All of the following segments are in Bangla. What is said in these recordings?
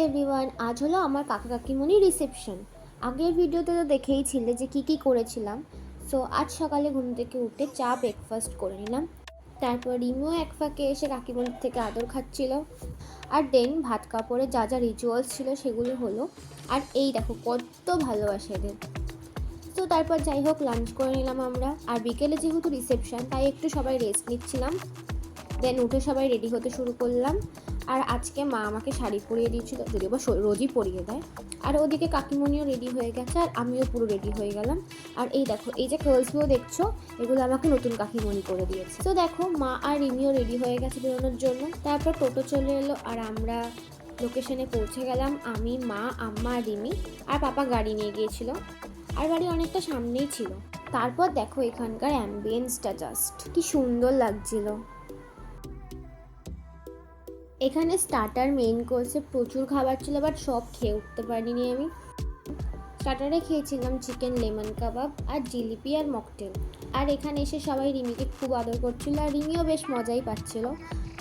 এভরিওয়ান, আজ হলো আমার কাকা কাকিমণির রিসেপশন। আগের ভিডিওতে তো দেখেইছিলে যে কী করেছিলাম। সো আজ সকালে ঘুম থেকে উঠে চা ব্রেকফাস্ট করে নিলাম। তারপর রিমিও এক ফাঁকে এসে কাকিমণির থেকে আদর খাচ্ছিল। আর দেন ভাত কাপড়ে যা যা রিচুয়ালস ছিল সেগুলো হলো। আর এই দেখো কত ভালোবাসে এদের। তো তারপর যাই হোক লাঞ্চ করে নিলাম আমরা। আর বিকেলে যেহেতু রিসেপশন তাই একটু সবাই রেস্ট নিচ্ছিলাম। দেন উঠে সবাই রেডি হতে শুরু করলাম। আর আজকে মা আমাকে শাড়ি পরিয়ে দিয়েছিল, যদিও বা রোজই পরিয়ে দেয়। আর ওদিকে কাকিমণিও রেডি হয়ে গেছে আর আমিও পুরো রেডি হয়ে গেলাম। আর এই দেখো এই যে কার্লসগুলো দেখছো, এগুলো আমাকে নতুন কাকিমণি করে দিয়েছে। তো দেখো মা আর রিমিও রেডি হয়ে গেছে বেরোনোর জন্য। তারপর টোটো চলে এলো আর আমরা লোকেশনে পৌঁছে গেলাম। আমি, মা, আম্মা আর রিমি। আর পাপা গাড়ি নিয়ে গিয়েছিল। আর বাড়ি অনেকটা সামনেই ছিল। তারপর দেখো এখানকার অ্যাম্বিয়েন্সটা জাস্ট কি সুন্দর লাগছিল। এখানে স্টার্টার মেইন কোর্সে প্রচুর খাবার ছিল, বাট সব খেয়ে উঠতে পারিনি আমি। স্টার্টারে খেয়েছিলাম চিকেন লেমন কাবাব আর জিলিপি আর মকটেল। আর এখানে এসে সবাই রিমিকে খুব আদর করছিল আর রিমিও বেশ মজাই পাচ্ছিল।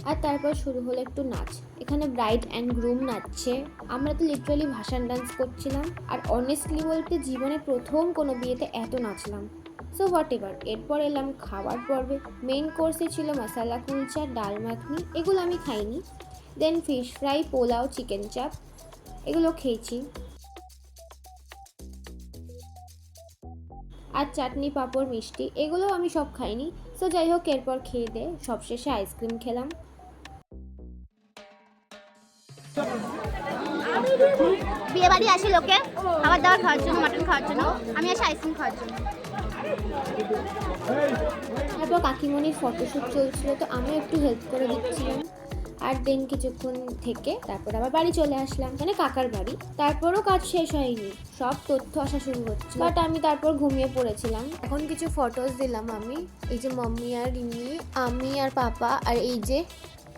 আর তারপর শুরু হলো একটু নাচ। এখানে ব্রাইড অ্যান্ড গ্রুম নাচছে। আমরা তো লিটারালি ভাসান ডান্স করছিলাম। আর অনেস্টলি বলতে জীবনে প্রথম কোনো বিয়েতে এত নাচলাম। So what ever. এরপর এলাম খাবার পর্বে। মেইন কোর্সে ছিল মশালা কুলচা, ডাল মাখনি, এগুলো আমি খাইনি। দেন ফিশ ফ্রাই, পোলাও, চিকেন চাপ, এগুলো খেয়েছি। আর চাটনি, পাঁপড়, মিষ্টি, এগুলো আমি সব খাইনি। সো যাই হোক এরপর খেয়ে দে সবশেষে আইসক্রিম খেলাম। বিয়ে বাড়ি আসে লোকে খাবার দাবার খাওয়ার জন্য, মাটন খাওয়ার জন্য, আমি আসি আইসক্রিম খাওয়ার জন্য। তারপর কাকিমণির ফটোশ্যুট চলছিল, তো আমিও একটু হেল্প করে দিচ্ছিলাম। আর দেন কিছুক্ষণ থেকে তারপর আবার বাড়ি চলে আসলাম, মানে কাকার বাড়ি। তারপরও কাজ শেষ হয়নি, সব তথ্য আসা শুরু হচ্ছে, বাট আমি তারপর ঘুমিয়ে পড়েছিলাম। এখন কিছু ফটোজ দিলাম আমি। এই যে মাম্মি আর রিমি, আমি আর পাপা, আর এই যে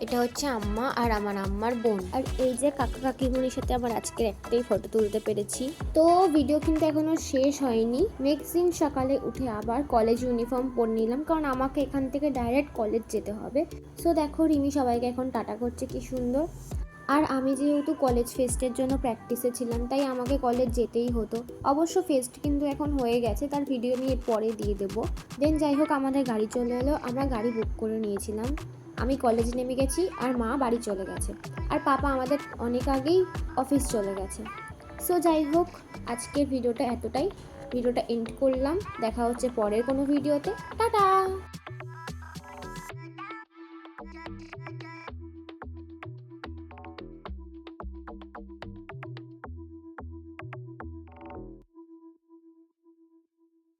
এটা হচ্ছে আম্মা আর আমার আম্মার বোন। আর এই যে কাকা কাকিমণির সাথে আবার আজকের একটাই ফটো তুলতে পেরেছি। তো ভিডিও কিন্তু এখনো শেষ হয়নি। নেক্সট দিন সকালে উঠে আবার কলেজ ইউনিফর্ম পরে নিলাম, কারণ আমাকে এখান থেকে ডাইরেক্ট কলেজ যেতে হবে। সো দেখো রিমি সবাইকে এখন টাটা করছে, কি সুন্দর। আর আমি যেহেতু কলেজ ফেস্টের জন্য প্র্যাকটিসে ছিলাম, তাই আমাকে কলেজ যেতেই হতো। অবশ্য ফেস্ট কিন্তু এখন হয়ে গেছে, তার ভিডিও নিয়ে পরে দিয়ে দেবো। দেন যাই হোক আমাদের গাড়ি চলে এলো, আমরা গাড়ি বুক করে নিয়েছিলাম। আমি কলেজে নেমে গেছি আর মা বাড়ি চলে গেছে। আর পাপা আমাদের অনেক আগেই অফিস চলে গেছে। সো যাই হোক আজকের ভিডিওটা এতটাই। ভিডিওটা এন্ড করলাম। দেখা হচ্ছে পরের কোনো ভিডিওতে। টাটা।